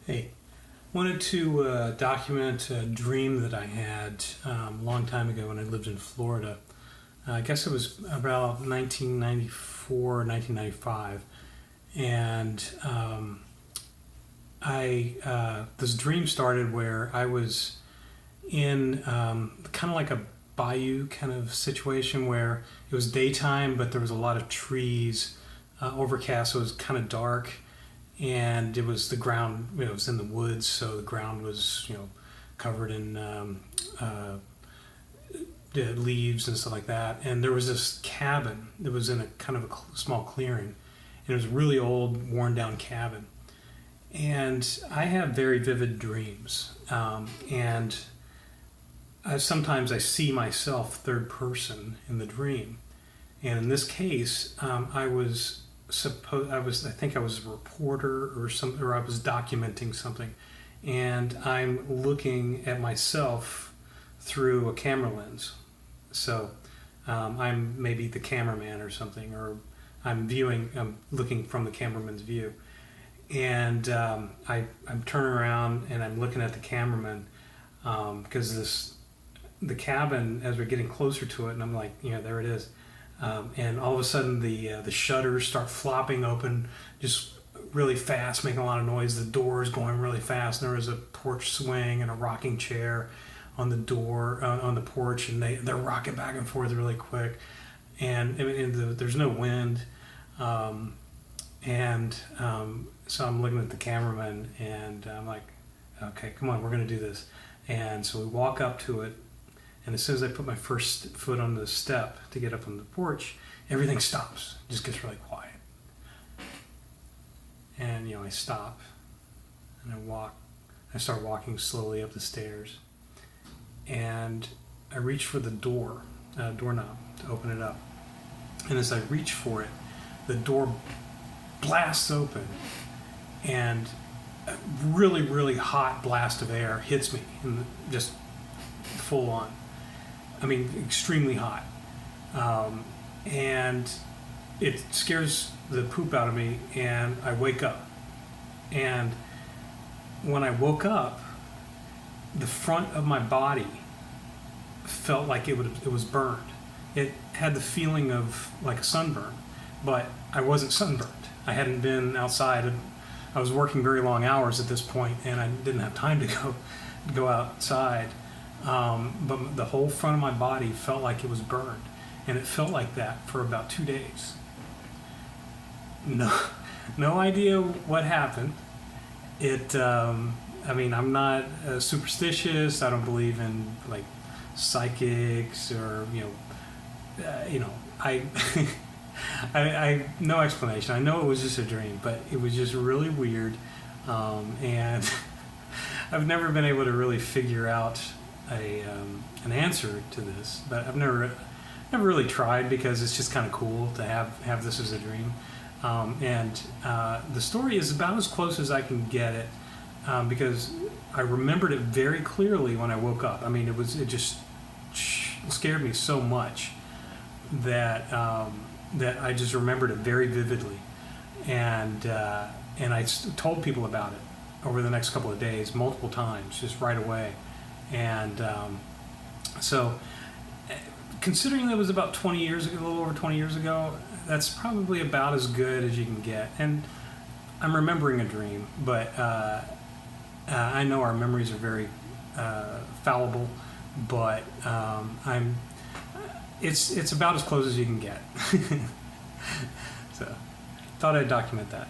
Hey, wanted to document a dream that I had a long time ago when I lived in Florida. I guess it was about 1994, 1995, and this dream started where I was in kind of like a bayou kind of situation where it was daytime, but there was a lot of trees, overcast, so it was kind of dark, and it was the ground. It was in the woods, so the ground was covered in leaves and stuff like that. And there was this cabin that was in a kind of a small clearing, and it was a really old, worn down cabin. And I have very vivid dreams, and sometimes I see myself third person in the dream. And in this case, I think I was a reporter or something, or I was documenting something, and I'm looking at myself through a camera lens. So I'm maybe the cameraman or something, or I'm looking from the cameraman's view, and I'm turning around and I'm looking at the cameraman, because the cabin, as we're getting closer to it, and I'm like, there it is. And all of a sudden the shutters start flopping open just really fast, making a lot of noise. The door's going really fast, and there was a porch swing and a rocking chair on the door, on the porch, and they're rocking back and forth really quick. And there's no wind. So I'm looking at the cameraman, and I'm like, okay, come on, we're going to do this. And so we walk up to it. And as soon as I put my first foot on the step to get up on the porch, everything stops. It just gets really quiet. And, I stop and I start walking slowly up the stairs. And I reach for the doorknob to open it up. And as I reach for it, the door blasts open, and a really, really hot blast of air hits me, and just full on. I mean, extremely hot. And it scares the poop out of me, and I wake up. And when I woke up, the front of my body felt like it was burned. It had the feeling of like a sunburn, but I wasn't sunburned. I hadn't been outside. I was working very long hours at this point, and I didn't have time to go outside. But the whole front of my body felt like it was burned, and it felt like that for about 2 days. No idea what happened. I'm not superstitious. I don't believe in like psychics or I no explanation. I know it was just a dream, but it was just really weird, and I've never been able to really figure out an answer to this, but I've never really tried, because it's just kind of cool to have this as a dream. The story is about as close as I can get it, because I remembered it very clearly when I woke up. I mean, it just scared me so much that I just remembered it very vividly, and I told people about it over the next couple of days, multiple times, just right away. And so, considering that was about 20 years ago, a little over 20 years ago, that's probably about as good as you can get. And I'm remembering a dream, but I know our memories are very fallible, but it's about as close as you can get. So, thought I'd document that.